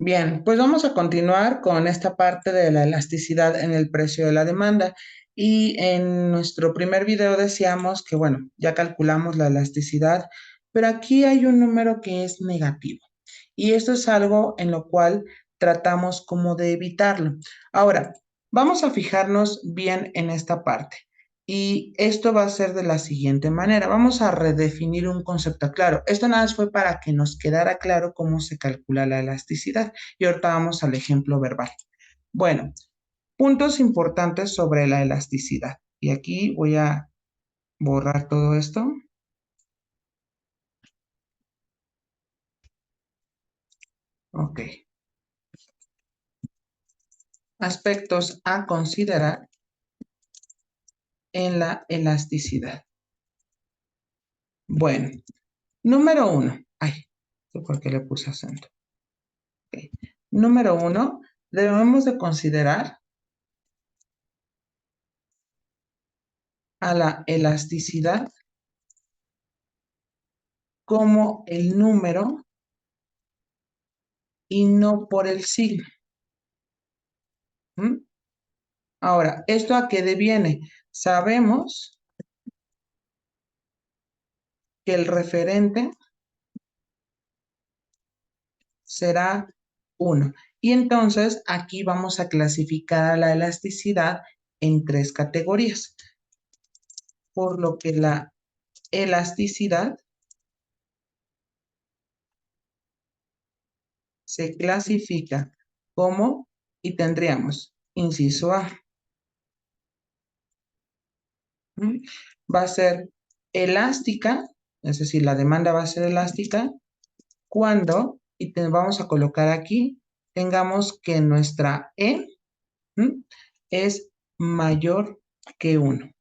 Bien, pues vamos a continuar con esta parte de la elasticidad en el precio de la demanda. Y en nuestro primer video decíamos que, bueno, ya calculamos la elasticidad, pero aquí hay un número que es negativo. Y esto es algo en lo cual tratamos como de evitarlo. Ahora, vamos a fijarnos bien en esta parte. Y esto va a ser de la siguiente manera. Vamos a redefinir un concepto claro. Esto nada más fue para que nos quedara claro cómo se calcula la elasticidad. Y ahorita vamos al ejemplo verbal. Bueno, puntos importantes sobre la elasticidad. Y aquí voy a borrar todo esto. Ok. Aspectos a considerar en la elasticidad. Bueno, número uno. Ay, ¿por qué le puse acento? Ok. Número uno, debemos de considerar a la elasticidad como el número y no por el signo. ¿Mm? Ahora, ¿esto a qué deviene? Sabemos que el referente será 1. Y entonces aquí vamos a clasificar a la elasticidad en tres categorías, por lo que la elasticidad se clasifica como, y tendríamos, inciso A, ¿m? Va a ser elástica, es decir, la demanda va a ser elástica cuando, y vamos a colocar aquí, tengamos que nuestra E, ¿m?, es mayor que 1.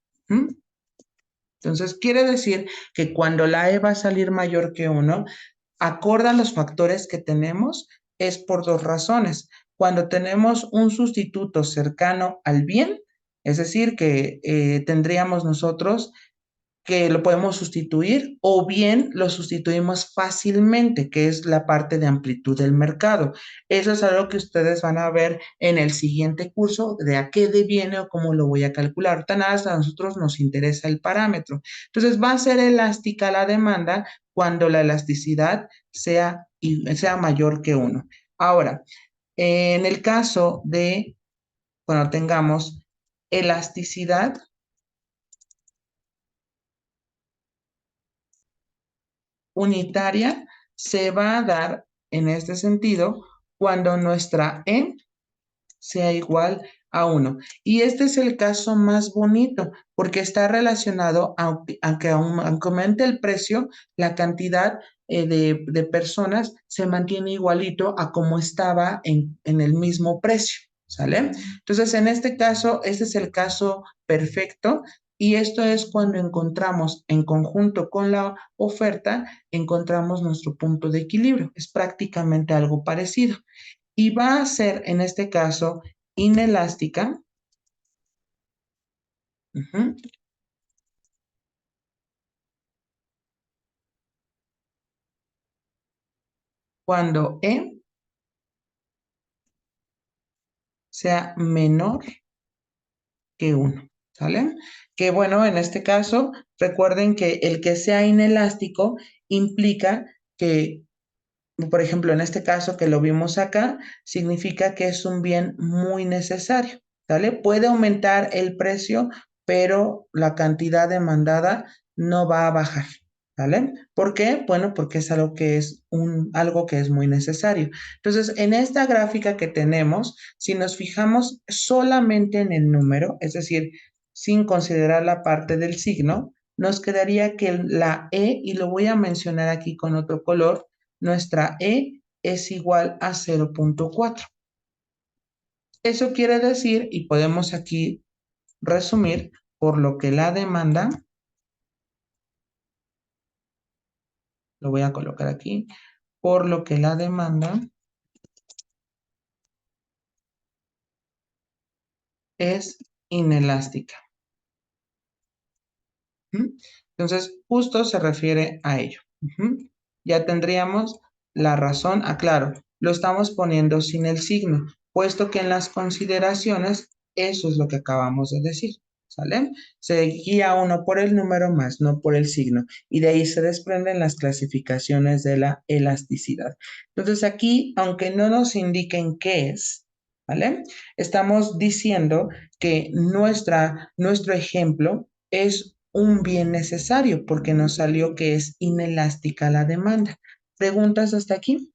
Entonces, quiere decir que cuando la E va a salir mayor que 1, acorde a los factores que tenemos, es por dos razones. Cuando tenemos un sustituto cercano al bien, es decir, que tendríamos nosotros que lo podemos sustituir o bien lo sustituimos fácilmente, que es la parte de amplitud del mercado. Eso es algo que ustedes van a ver en el siguiente curso de a qué deviene o cómo lo voy a calcular. Ahorita nada, a nosotros nos interesa el parámetro. Entonces va a ser elástica la demanda cuando la elasticidad sea mayor que 1. Ahora, en el caso de cuando tengamos elasticidad unitaria, se va a dar en este sentido cuando nuestra E sea igual a 1. Y este es el caso más bonito porque está relacionado, aunque aumente el precio, la cantidad de personas se mantiene igualito a como estaba en el mismo precio. ¿Sale? Entonces, en este caso, este es el caso perfecto y esto es cuando encontramos en conjunto con la oferta, encontramos nuestro punto de equilibrio. Es prácticamente algo parecido y va a ser en este caso inelástica ujú, cuando E sea menor que 1, ¿sale? Que bueno, en este caso, recuerden que el que sea inelástico implica que, por ejemplo, en este caso que lo vimos acá, significa que es un bien muy necesario, ¿sale? Puede aumentar el precio, pero la cantidad demandada no va a bajar, ¿vale? ¿Por qué? Bueno, porque es algo que es muy necesario. Entonces, en esta gráfica que tenemos, si nos fijamos solamente en el número, es decir, sin considerar la parte del signo, nos quedaría que la E, y lo voy a mencionar aquí con otro color, nuestra E es igual a 0.4. Eso quiere decir, y podemos aquí resumir, por lo que la demanda, lo voy a colocar aquí, por lo que la demanda es inelástica. Entonces, justo se refiere a ello. Ya tendríamos la razón, aclaro, lo estamos poniendo sin el signo, puesto que en las consideraciones eso es lo que acabamos de decir, ¿sale? Se guía uno por el número más, no por el signo, y de ahí se desprenden las clasificaciones de la elasticidad. Entonces aquí, aunque no nos indiquen qué es, ¿vale? Estamos diciendo que nuestro ejemplo es un bien necesario porque nos salió que es inelástica la demanda. ¿Preguntas hasta aquí?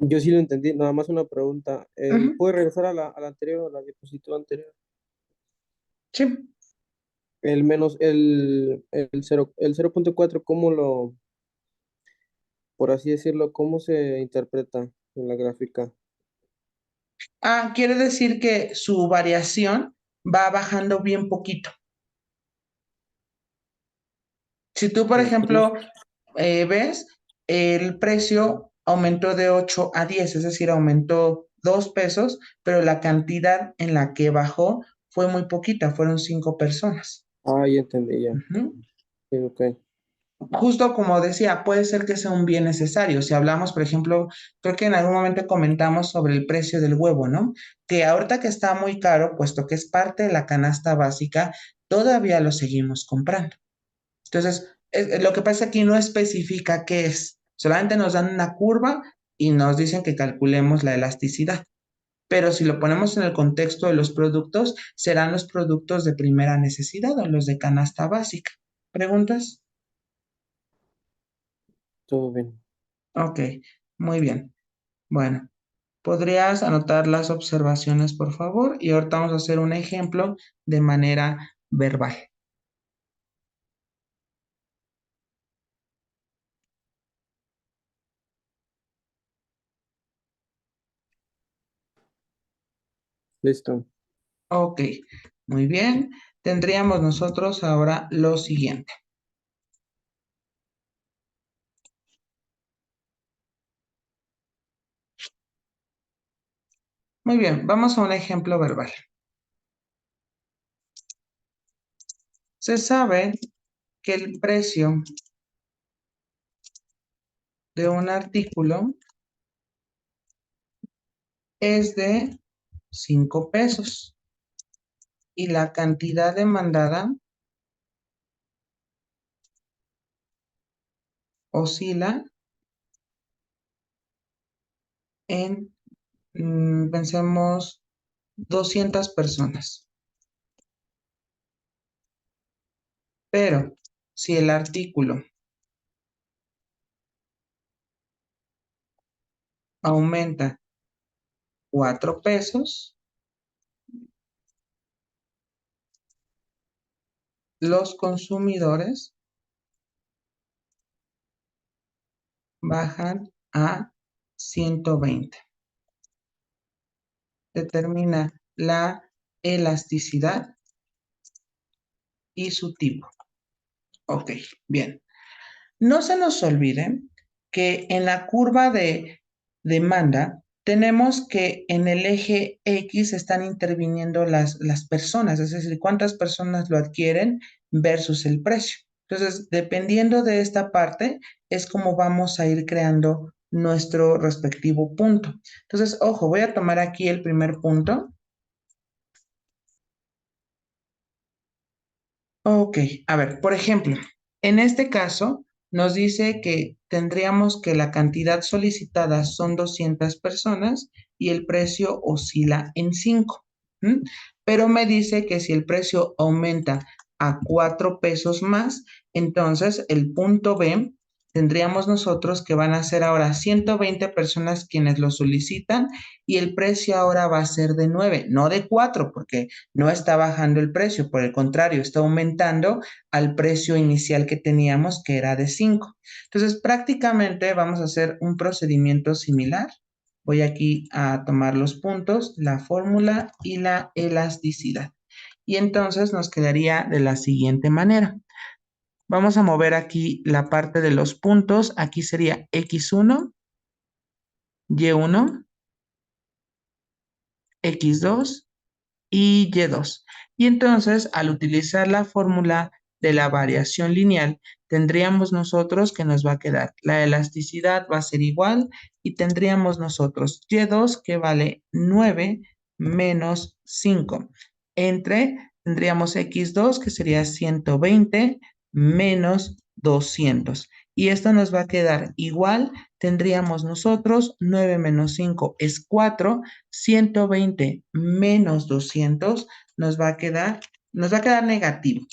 Yo sí lo entendí, nada más una pregunta. Ujú. ¿Puede regresar a la anterior, a la diapositiva anterior? Sí. El menos, el 0.4, ¿cómo lo, por así decirlo, cómo se interpreta en la gráfica? Ah, quiere decir que su variación va bajando bien poquito. Si tú, por Ok. ejemplo, ves, el precio aumentó de 8 a 10, es decir, aumentó 2 pesos, pero la cantidad en la que bajó fue muy poquita, fueron 5 personas. Ah, ya entendí, ya. Ujú. Sí, ok. Justo como decía, puede ser que sea un bien necesario. Si hablamos, por ejemplo, creo que en algún momento comentamos sobre el precio del huevo, ¿no? Que ahorita que está muy caro, puesto que es parte de la canasta básica, todavía lo seguimos comprando. Entonces, lo que pasa aquí no especifica qué es, solamente nos dan una curva y nos dicen que calculemos la elasticidad. Pero si lo ponemos en el contexto de los productos, serán los productos de primera necesidad o los de canasta básica. ¿Preguntas? Todo bien. Ok, muy bien. Bueno, ¿podrías anotar las observaciones, por favor? Y ahorita vamos a hacer un ejemplo de manera verbal. Listo. Ok, muy bien. Tendríamos nosotros ahora lo siguiente. Muy bien, vamos a un ejemplo verbal. Se sabe que el precio de un artículo es de 5 pesos y la cantidad demandada oscila en, pensemos, 200 personas. Pero si el artículo aumenta 4 pesos, los consumidores bajan a 120. Determina la elasticidad y su tipo. Ok, bien. No se nos olvide que en la curva de demanda tenemos que en el eje X están interviniendo las personas, es decir, cuántas personas lo adquieren versus el precio. Entonces, dependiendo de esta parte, es como vamos a ir creando nuestro respectivo punto. Entonces, ojo, voy a tomar aquí el primer punto. Ok, a ver, por ejemplo, en este caso nos dice que tendríamos que la cantidad solicitada son 200 personas y el precio oscila en 5. Pero me dice que si el precio aumenta a 4 pesos más, entonces el punto B tendríamos nosotros que van a ser ahora 120 personas quienes lo solicitan y el precio ahora va a ser de 9, no de 4, porque no está bajando el precio, por el contrario, está aumentando al precio inicial que teníamos, que era de 5. Entonces, prácticamente vamos a hacer un procedimiento similar. Voy aquí a tomar los puntos, la fórmula y la elasticidad. Y entonces nos quedaría de la siguiente manera. Vamos a mover aquí la parte de los puntos. Aquí sería X1, Y1, X2 y Y2. Y entonces, al utilizar la fórmula de la variación lineal, tendríamos nosotros que nos va a quedar, la elasticidad va a ser igual y tendríamos nosotros Y2 que vale 9 menos 5. Tendríamos X2 que sería 120 menos 200. Y esto nos va a quedar igual. Tendríamos nosotros 9 menos 5 es 4, 120 menos 200 nos va a quedar negativo.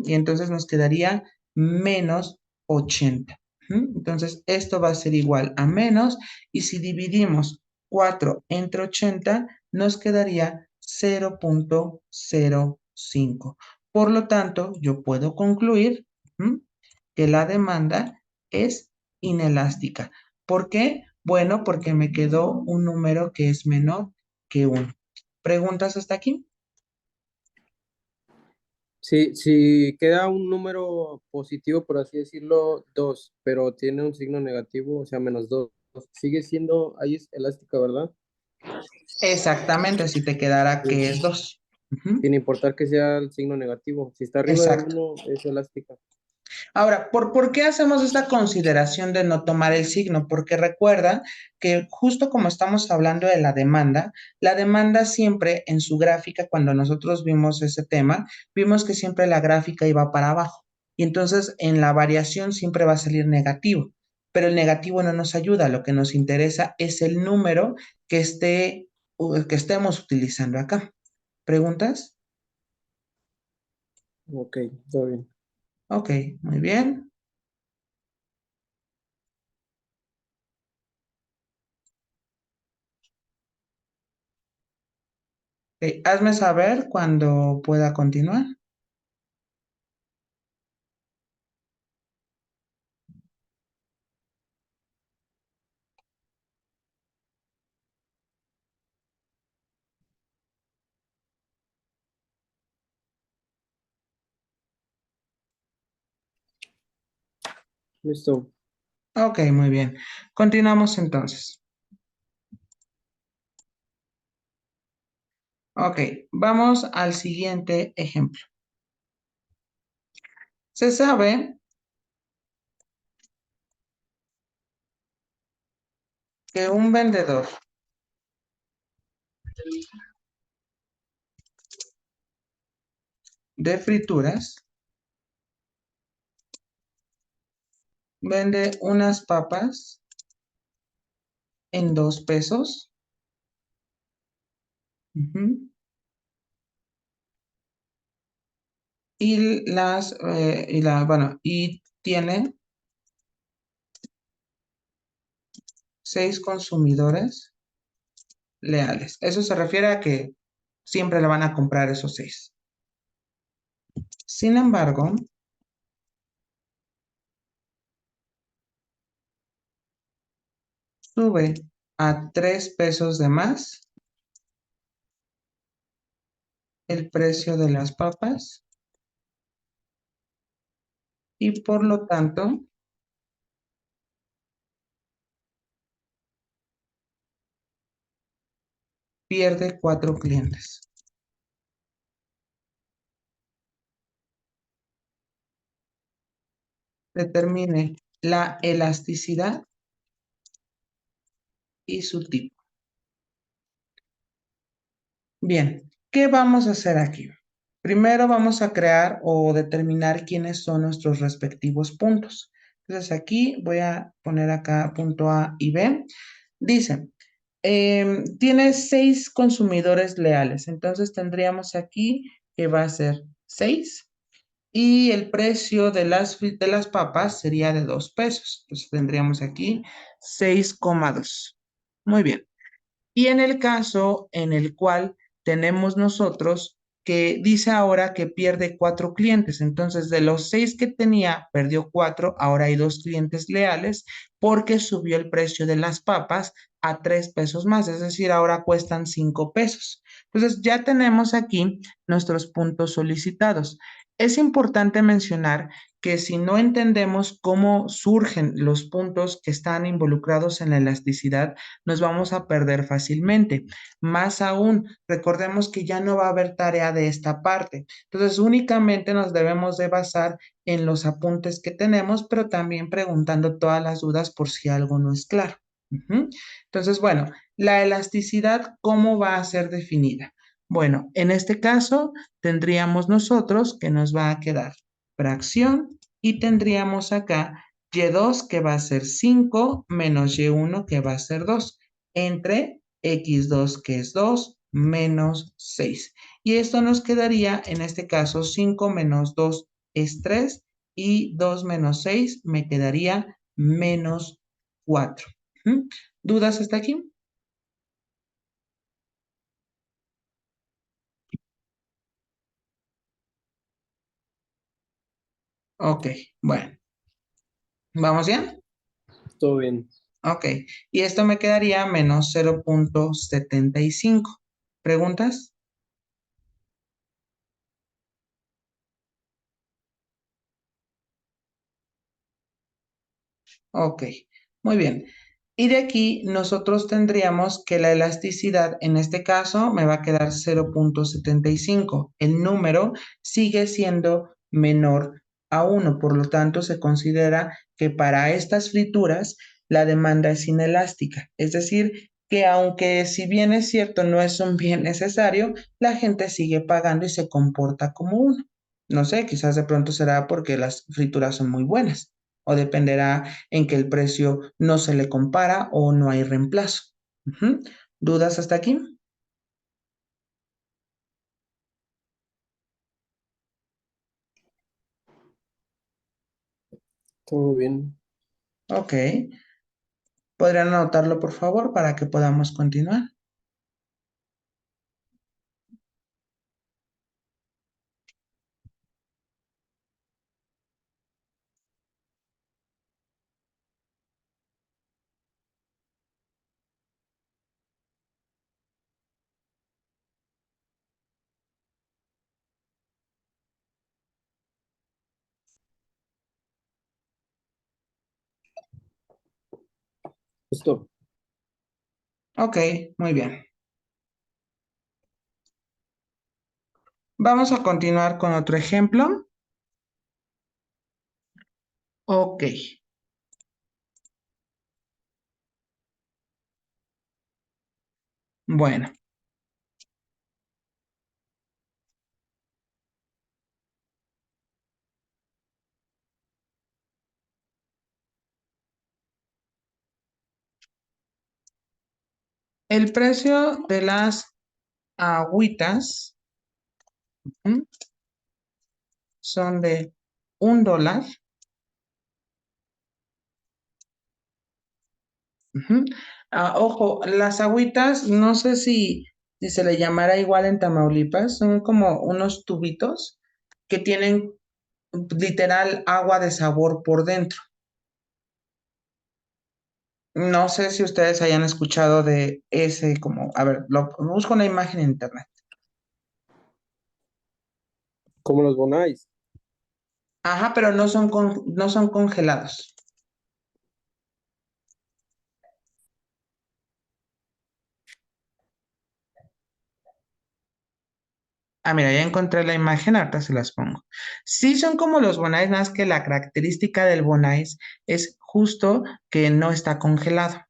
Y entonces nos quedaría menos 80. Entonces esto va a ser igual a menos. Y si dividimos 4 entre 80, nos quedaría 0,05. Por lo tanto, yo puedo concluir que la demanda es inelástica. ¿Por qué? Bueno, porque me quedó un número que es menor que 1. ¿Preguntas hasta aquí? Si queda un número positivo, por así decirlo, 2, pero tiene un signo negativo, o sea, menos 2, sigue siendo, ahí es elástica, ¿verdad? Exactamente, si te quedara Sí. que es 2. Sin importar que sea el signo negativo. Si está arriba de Exacto. 1, es elástica. Ahora, ¿por qué hacemos esta consideración de no tomar el signo? Porque recuerda que justo como estamos hablando de la demanda siempre en su gráfica, cuando nosotros vimos ese tema, vimos que siempre la gráfica iba para abajo. Y entonces en la variación siempre va a salir negativo. Pero el negativo no nos ayuda, lo que nos interesa es el número que estemos utilizando acá. ¿Preguntas? Ok, todo bien. Ok, muy bien. Hazme saber cuando pueda continuar. Listo. Ok, muy bien. Continuamos entonces. Ok, vamos al siguiente ejemplo. Se sabe que un vendedor de frituras vende unas papas en 2 pesos. Ujú, y tiene 6 consumidores leales. Eso se refiere a que siempre le van a comprar esos 6. Sin embargo, sube a 3 pesos de más el precio de las papas y por lo tanto pierde 4 clientes. Determine la elasticidad y su tipo. Bien, ¿qué vamos a hacer aquí? Primero vamos a crear o determinar quiénes son nuestros respectivos puntos. Entonces aquí voy a poner acá punto A y B. Dice, tiene 6 consumidores leales. Entonces tendríamos aquí que va a ser 6 y el precio de las papas sería de 2 pesos. Entonces tendríamos aquí 6,2. Muy bien. Y en el caso en el cual tenemos nosotros que dice ahora que pierde 4 clientes, entonces de los 6 que tenía, perdió 4, ahora hay 2 clientes leales porque subió el precio de las papas a 3 pesos más, es decir, ahora cuestan 5 pesos. Entonces ya tenemos aquí nuestros puntos solicitados. Es importante mencionar que si no entendemos cómo surgen los puntos que están involucrados en la elasticidad, nos vamos a perder fácilmente. Más aún, recordemos que ya no va a haber tarea de esta parte. Entonces, únicamente nos debemos de basar en los apuntes que tenemos, pero también preguntando todas las dudas por si algo no es claro. Ujú. Entonces, bueno, la elasticidad, ¿cómo va a ser definida? Bueno, en este caso tendríamos nosotros que nos va a quedar fracción y tendríamos acá y2 que va a ser 5 menos y1 que va a ser 2 entre x2 que es 2 menos 6. Y esto nos quedaría en este caso 5 menos 2 es 3 y 2 menos 6 me quedaría menos 4. ¿Mm? ¿Dudas hasta aquí? Ok, bueno, ¿vamos bien? Todo bien. Ok, y esto me quedaría menos 0,75. ¿Preguntas? Ok, muy bien. Y de aquí nosotros tendríamos que la elasticidad, en este caso, me va a quedar 0,75. El número sigue siendo menor a 1, por lo tanto se considera que para estas frituras la demanda es inelástica. Es decir, que aunque si bien es cierto no es un bien necesario, la gente sigue pagando y se comporta como uno. No sé, quizás de pronto será porque las frituras son muy buenas o dependerá en que el precio no se le compara o no hay reemplazo. Ujú. ¿Dudas hasta aquí? Todo bien. Ok. ¿Podrían anotarlo, por favor, para que podamos continuar? Justo. Ok, muy bien. Vamos a continuar con otro ejemplo. Ok, bueno. El precio de las agüitas ¿m? Son de $1. Ujú. Ojo, las agüitas, no sé si se le llamara igual en Tamaulipas, son como unos tubitos que tienen literal agua de sabor por dentro. No sé si ustedes hayan escuchado de ese como, a ver, busco una imagen en internet. Como los Bonais. Ajá, pero no son congelados. Ah, mira, ya encontré la imagen, ahorita se las pongo. Sí son como los bonais, nada más que la característica del bonais es justo que no está congelado.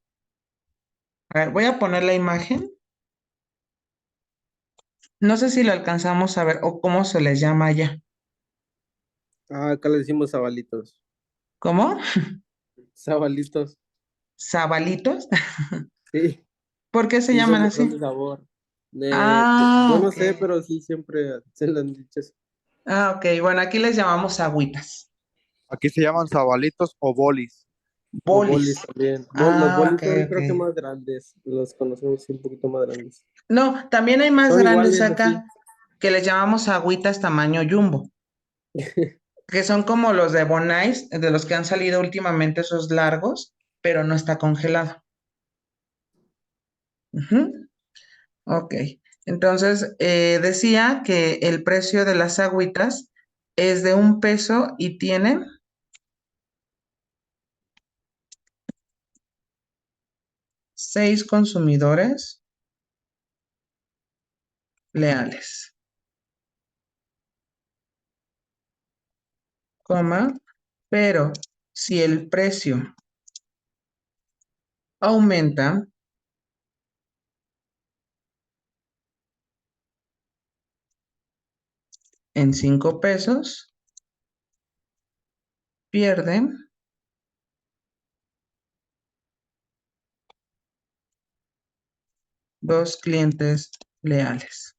A ver, voy a poner la imagen. No sé si lo alcanzamos a ver o cómo se les llama allá. Ah, acá le decimos sabalitos. ¿Cómo? Sabalitos. ¿Sabalitos? Sí, ¿Por qué se sí llaman son así? de sabor. Yo Ah, no ok. sé, pero sí siempre se lo han dicho así. Ah, ok. Bueno, aquí les llamamos agüitas. Aquí se llaman sabalitos o bolis. O Bolis. bolis también. Los Ah, bolis ok, son ok. creo que más grandes. Los conocemos sí, un poquito más grandes. No, también hay más Son grandes iguales así. acá que les llamamos agüitas tamaño jumbo, que son como los de Bonais, de los que han salido últimamente esos largos, pero no está congelado. Ujú. Ok, entonces decía que el precio de las agüitas es de 1 peso y tiene 6 consumidores leales, coma, pero si el precio aumenta en 5 pesos, pierde 2 clientes leales.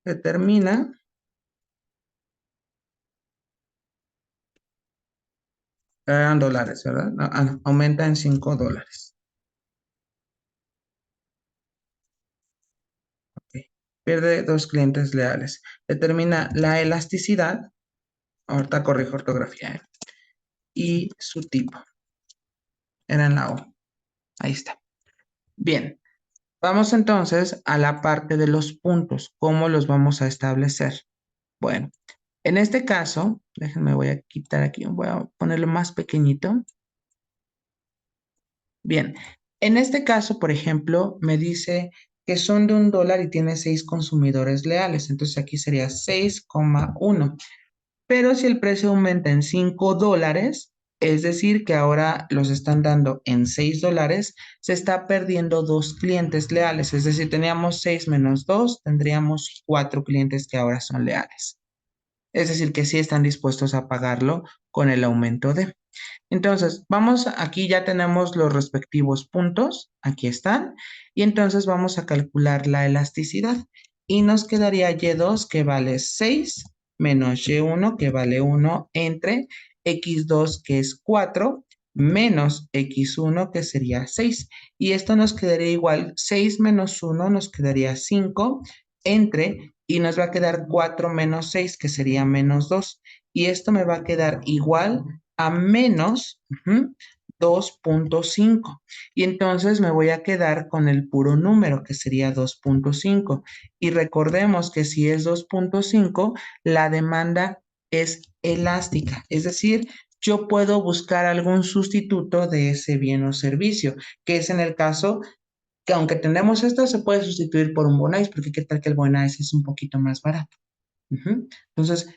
Determina eran dólares, ¿verdad? No, no, aumenta en $5. Ok. Pierde 2 clientes leales. Determina la elasticidad, ahorita corrijo ortografía, y su tipo. Era en la O. Ahí está. Bien, vamos entonces a la parte de los puntos. ¿Cómo los vamos a establecer? Bueno, en este caso, déjenme, voy a quitar aquí, voy a ponerlo más pequeñito. Bien, en este caso, por ejemplo, me dice que son de $1 y tiene 6 consumidores leales. Entonces aquí sería 6,1. Pero si el precio aumenta en $5, es decir, que ahora los están dando en $6, se está perdiendo 2 clientes leales. Es decir, teníamos 6 menos 2, tendríamos 4 clientes que ahora son leales. Es decir, que sí están dispuestos a pagarlo con el aumento de. Entonces, vamos, aquí ya tenemos los respectivos puntos, aquí están, y entonces vamos a calcular la elasticidad. Y nos quedaría Y2 que vale 6 menos Y1 que vale 1 entre X2 que es 4 menos X1 que sería 6. Y esto nos quedaría igual, 6 menos 1 nos quedaría 5 entre, y nos va a quedar 4 menos 6 que sería menos 2. Y esto me va a quedar igual a menos 2,5. Y entonces me voy a quedar con el puro número, que sería 2,5. Y recordemos que si es 2,5, la demanda es elástica. Es decir, yo puedo buscar algún sustituto de ese bien o servicio, que es en el caso que aunque tenemos esto, se puede sustituir por un Bonais, porque qué tal que el Bonais es un poquito más barato. Entonces,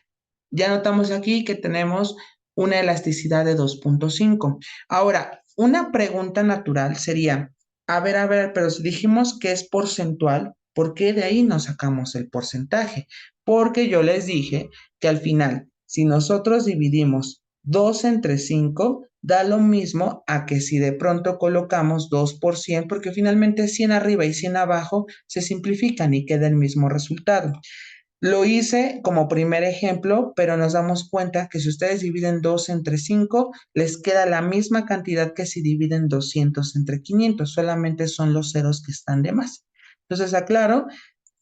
ya notamos aquí que tenemos una elasticidad de 2,5. Ahora, una pregunta natural sería, a ver, pero si dijimos que es porcentual, ¿por qué de ahí no sacamos el porcentaje? Porque yo les dije que al final, si nosotros dividimos 2 entre 5, da lo mismo a que si de pronto colocamos 2%, porque finalmente 100 arriba y 100 abajo se simplifican y queda el mismo resultado. Lo hice como primer ejemplo, pero nos damos cuenta que si ustedes dividen 2 entre 5, les queda la misma cantidad que si dividen 200 entre 500, solamente son los ceros que están de más. Entonces, aclaro,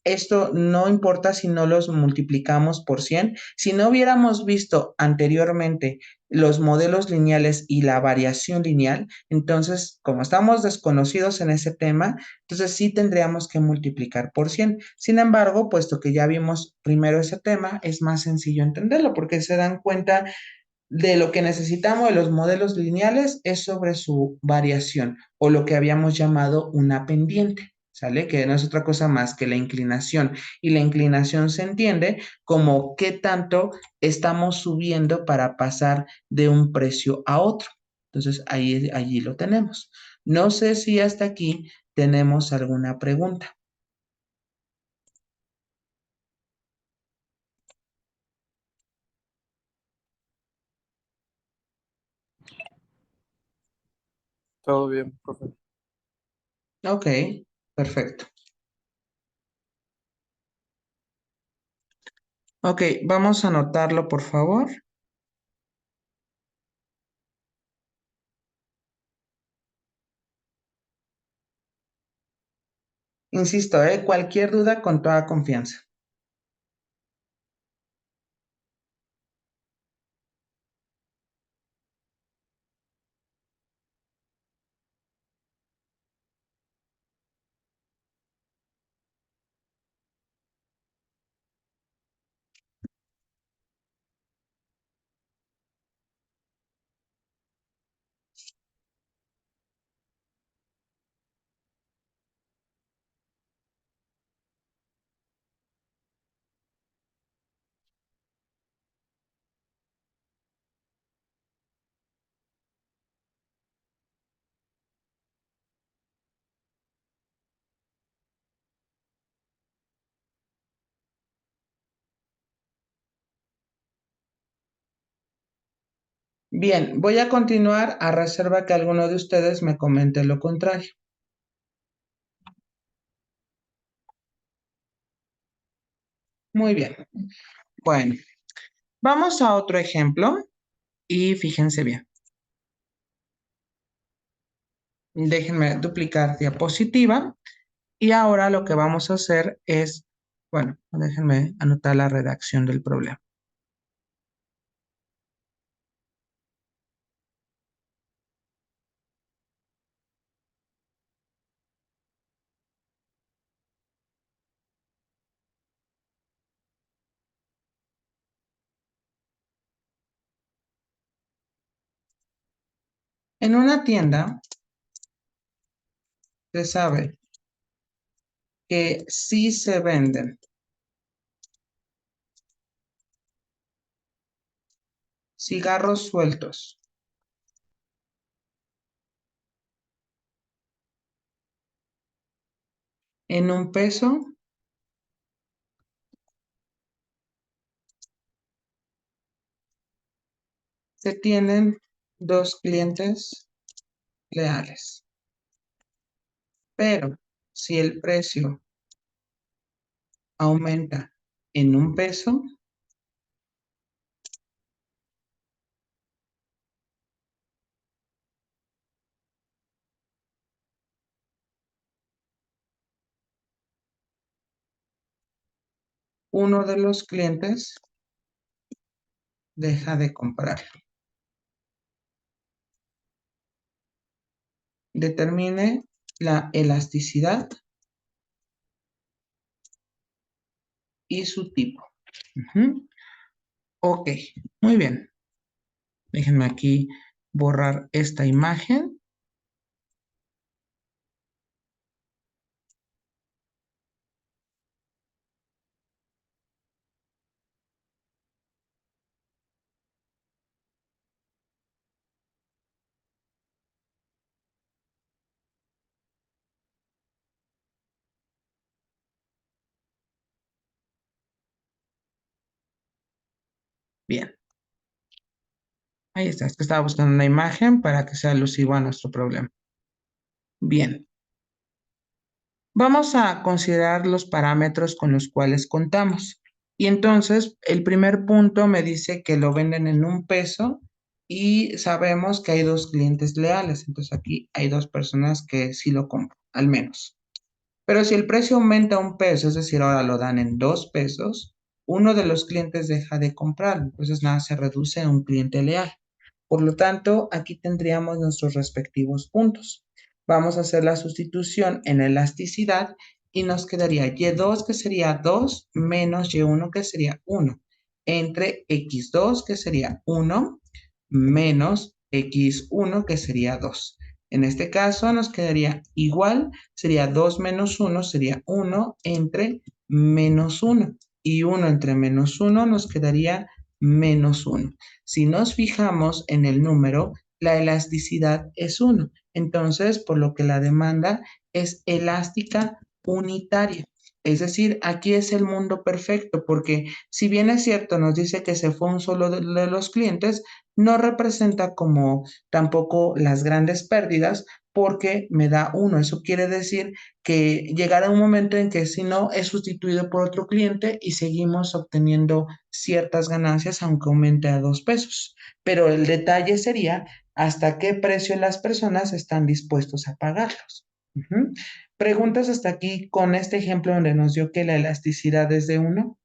esto no importa si no los multiplicamos por 100. Si no hubiéramos visto anteriormente los modelos lineales y la variación lineal, entonces, como estamos desconocidos en ese tema, entonces sí tendríamos que multiplicar por 100. Sin embargo, puesto que ya vimos primero ese tema, es más sencillo entenderlo porque se dan cuenta de lo que necesitamos de los modelos lineales es sobre su variación o lo que habíamos llamado una pendiente. ¿Sale? Que no es otra cosa más que la inclinación. Y la inclinación se entiende como qué tanto estamos subiendo para pasar de un precio a otro. Entonces, allí lo tenemos. No sé si hasta aquí tenemos alguna pregunta. Todo bien, profe. Ok, perfecto. Ok, vamos a anotarlo, por favor. Insisto, cualquier duda con toda confianza. Bien, voy a continuar a reserva que alguno de ustedes me comente lo contrario. Muy bien. Bueno, vamos a otro ejemplo y fíjense bien. Déjenme duplicar diapositiva y ahora lo que vamos a hacer es, bueno, déjenme anotar la redacción del problema. En una tienda se sabe que sí se venden cigarros sueltos en $1. Se tienen 2 clientes leales. Pero si el precio aumenta en $1, uno de los clientes deja de comprar. Determine la elasticidad y su tipo. Ujú. Ok, muy bien. Déjenme aquí borrar esta imagen. Bien, ahí está. Es que estaba buscando una imagen para que sea alusivo a nuestro problema. Bien, vamos a considerar los parámetros con los cuales contamos. Y entonces, el primer punto me dice que lo venden en $1 y sabemos que hay 2 clientes leales. Entonces, aquí hay 2 personas que sí lo compran, al menos. Pero si el precio aumenta $1, es decir, ahora lo dan en $2, uno de los clientes deja de comprar. Entonces, nada, se reduce a un cliente leal. Por lo tanto, aquí tendríamos nuestros respectivos puntos. Vamos a hacer la sustitución en elasticidad y nos quedaría Y2, que sería 2, menos Y1, que sería 1, entre X2, que sería 1, menos X1, que sería 2. En este caso nos quedaría igual, sería 2 menos 1, sería 1 entre menos 1. Y 1 entre menos 1 nos quedaría menos 1. Si nos fijamos en el número, la elasticidad es 1. Entonces, por lo que la demanda es elástica unitaria. Es decir, aquí es el mundo perfecto, porque si bien es cierto, nos dice que se fue un solo de los clientes, no representa como tampoco las grandes pérdidas, porque me da 1. Eso quiere decir que llegará un momento en que si no es sustituido por otro cliente y seguimos obteniendo ciertas ganancias, aunque aumente a $2. Pero el detalle sería hasta qué precio las personas están dispuestos a pagarlos. Ujú. Preguntas hasta aquí con este ejemplo donde nos dio que la elasticidad es de 1.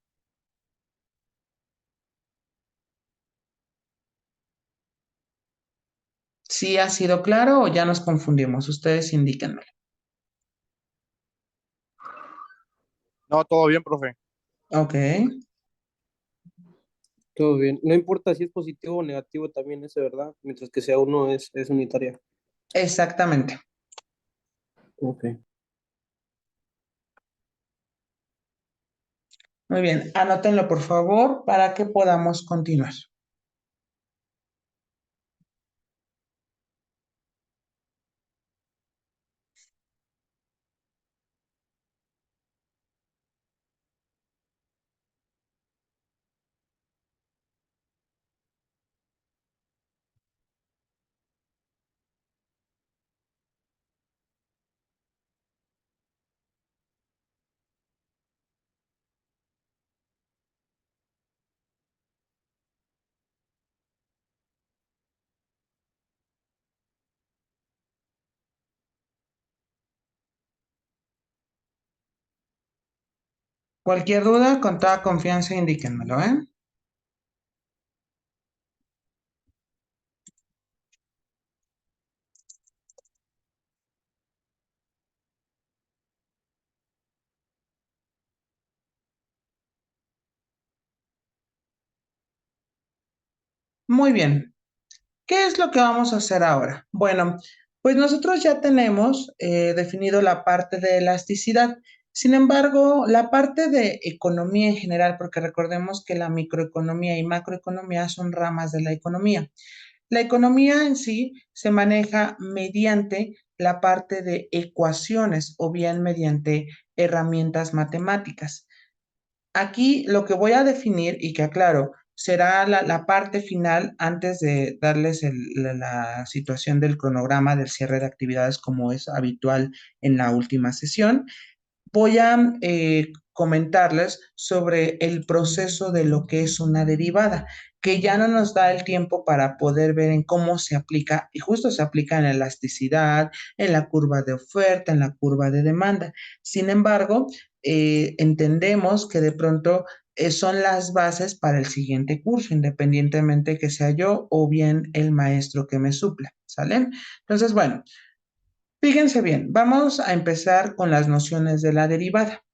¿Sí ha sido claro o ya nos confundimos? Ustedes indíquenme. No, todo bien, profe. Ok, Todo bien. No importa si es positivo o negativo también ese, ¿verdad? Mientras que sea uno es unitaria. exactamente. Ok. Muy bien, anótenlo por favor para que podamos continuar. Cualquier duda, con toda confianza, indíquenmelo, ¿eh? Muy bien. ¿Qué es lo que vamos a hacer ahora? Bueno, pues nosotros ya tenemos definido la parte de elasticidad. Sin embargo, la parte de economía en general, porque recordemos que la microeconomía y macroeconomía son ramas de la economía. La economía en sí se maneja mediante la parte de ecuaciones o bien mediante herramientas matemáticas. Aquí lo que voy a definir y que aclaro será la parte final antes de darles la situación del cronograma del cierre de actividades como es habitual en la última sesión. Voy a comentarles sobre el proceso de lo que es una derivada, que ya no nos da el tiempo para poder ver en cómo se aplica, y justo se aplica en la elasticidad, en la curva de oferta, en la curva de demanda. Sin embargo, entendemos que de pronto son las bases para el siguiente curso, independientemente que sea yo o bien el maestro que me supla, ¿sale? Entonces, bueno. Fíjense bien, vamos a empezar con las nociones de la derivada.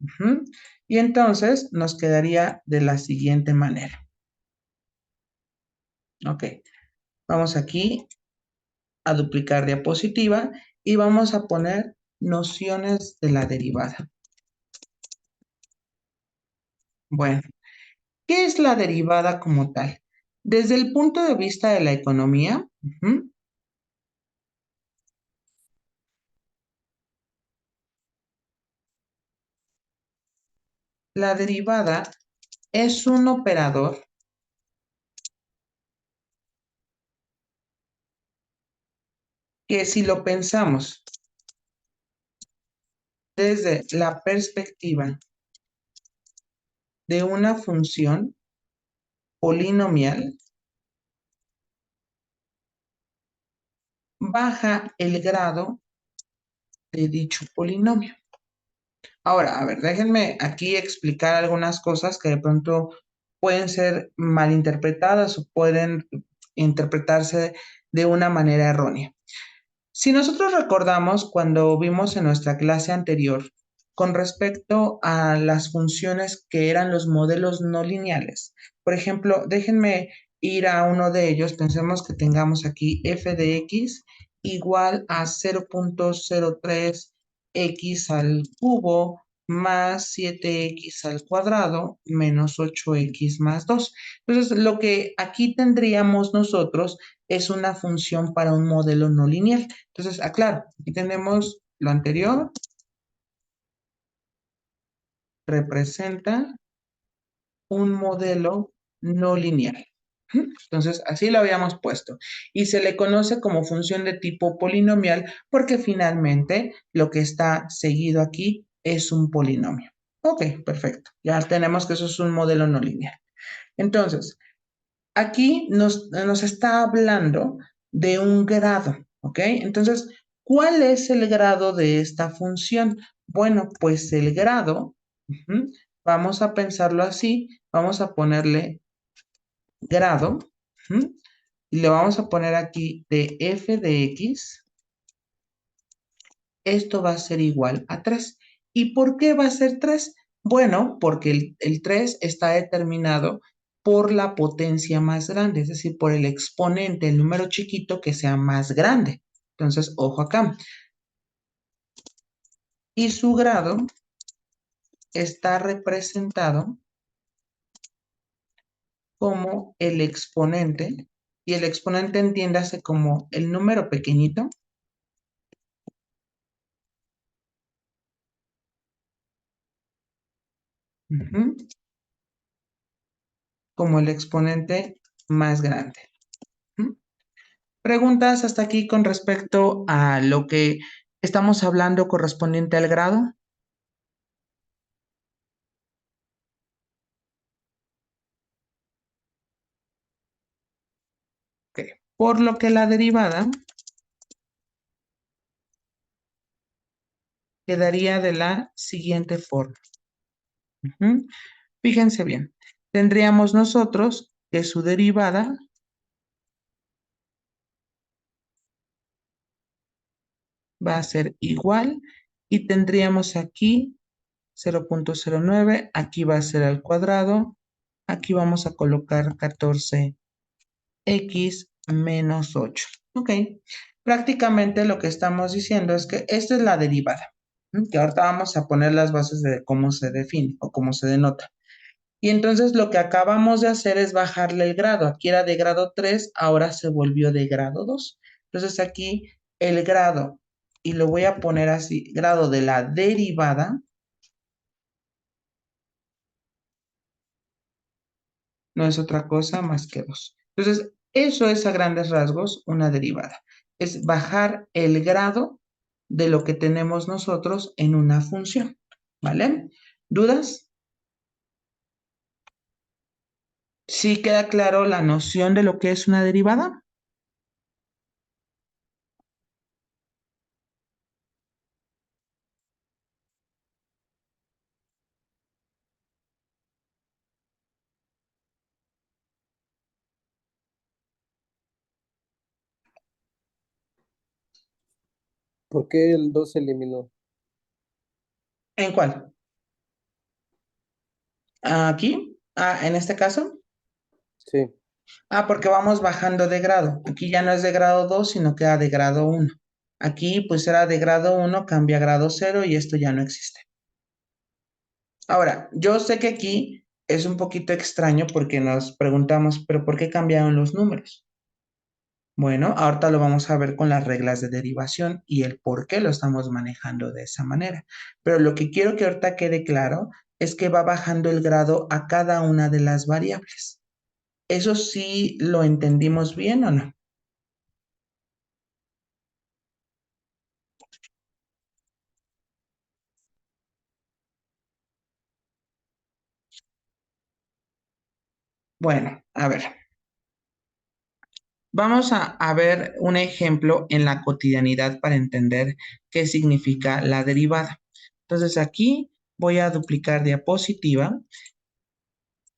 Y entonces nos quedaría de la siguiente manera. Ok, vamos aquí a duplicar diapositiva y vamos a poner nociones de la derivada. Bueno, ¿qué es la derivada como tal? Desde el punto de vista de la economía, la derivada es un operador que si lo pensamos desde la perspectiva de una función polinomial, baja el grado de dicho polinomio. Ahora, a ver, déjenme aquí explicar algunas cosas que de pronto pueden ser malinterpretadas o pueden interpretarse de una manera errónea. Si nosotros recordamos cuando vimos en nuestra clase anterior con respecto a las funciones que eran los modelos no lineales, por ejemplo, déjenme ir a uno de ellos, pensemos que tengamos aquí f de x igual a 0.03x al cubo más 7x al cuadrado menos 8x más 2. Entonces, lo que aquí tendríamos nosotros es una función para un modelo no lineal. Entonces, aclaro, aquí tenemos lo anterior, representa un modelo no lineal. Entonces, así lo habíamos puesto. Y se le conoce como función de tipo polinomial porque finalmente lo que está seguido aquí es un polinomio. Ok, perfecto. Ya tenemos que eso es un modelo no lineal. Entonces, aquí nos está hablando de un grado, ¿ok? Entonces, ¿cuál es el grado de esta función? Bueno, pues el grado, vamos a pensarlo así, vamos a ponerle grado, y le vamos a poner aquí de f de x, esto va a ser igual a 3. ¿Y por qué va a ser 3? Bueno, porque el 3 está determinado por la potencia más grande, es decir, por el exponente, el número chiquito que sea más grande. Entonces, ojo acá. Y su grado está representado como el exponente, y el exponente entiéndase como el número pequeñito, como el exponente más grande. ¿Preguntas hasta aquí con respecto a lo que estamos hablando correspondiente al grado? Ok. Por lo que la derivada quedaría de la siguiente forma. Ujú. Fíjense bien. Tendríamos nosotros que su derivada va a ser igual y tendríamos aquí 0.09, aquí va a ser al cuadrado, aquí vamos a colocar 14x menos 8. Ok, prácticamente lo que estamos diciendo es que esta es la derivada, que ahorita vamos a poner las bases de cómo se define o cómo se denota. Y entonces lo que acabamos de hacer es bajarle el grado. Aquí era de grado 3, ahora se volvió de grado 2. Entonces aquí el grado, y lo voy a poner así, grado de la derivada, no es otra cosa más que 2. Entonces, eso es a grandes rasgos una derivada. Es bajar el grado de lo que tenemos nosotros en una función. ¿Vale? ¿Dudas? ¿Sí queda claro la noción de lo que es una derivada? ¿Por qué el 2 se eliminó? ¿En cuál? Aquí, en este caso. Sí. Porque vamos bajando de grado. Aquí ya no es de grado 2, sino queda de grado 1. Aquí pues era de grado 1, cambia a grado 0 y esto ya no existe. Ahora, yo sé que aquí es un poquito extraño porque nos preguntamos, ¿pero por qué cambiaron los números? Bueno, ahorita lo vamos a ver con las reglas de derivación y el por qué lo estamos manejando de esa manera. Pero lo que quiero que ahorita quede claro es que va bajando el grado a cada una de las variables. ¿Eso sí lo entendimos bien o no? Bueno, a ver. Vamos a ver un ejemplo en la cotidianidad para entender qué significa la derivada. Entonces aquí voy a duplicar diapositiva.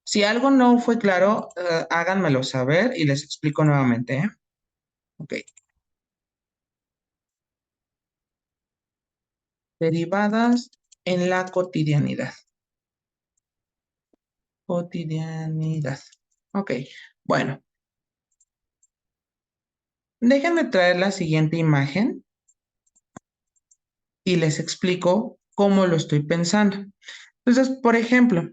Si algo no fue claro, háganmelo saber y les explico nuevamente, ¿eh? Ok. Derivadas en la cotidianidad. Cotidianidad. Ok. Bueno, déjenme traer la siguiente imagen y les explico cómo lo estoy pensando. Entonces, por ejemplo,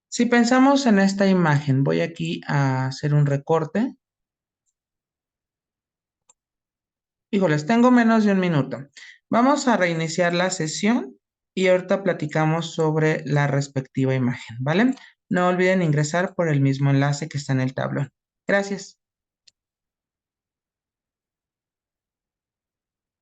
si pensamos en esta imagen, voy aquí a hacer un recorte. Híjoles, tengo menos de un minuto. Vamos a reiniciar la sesión y ahorita platicamos sobre la respectiva imagen, ¿vale? No olviden ingresar por el mismo enlace que está en el tablón. Gracias.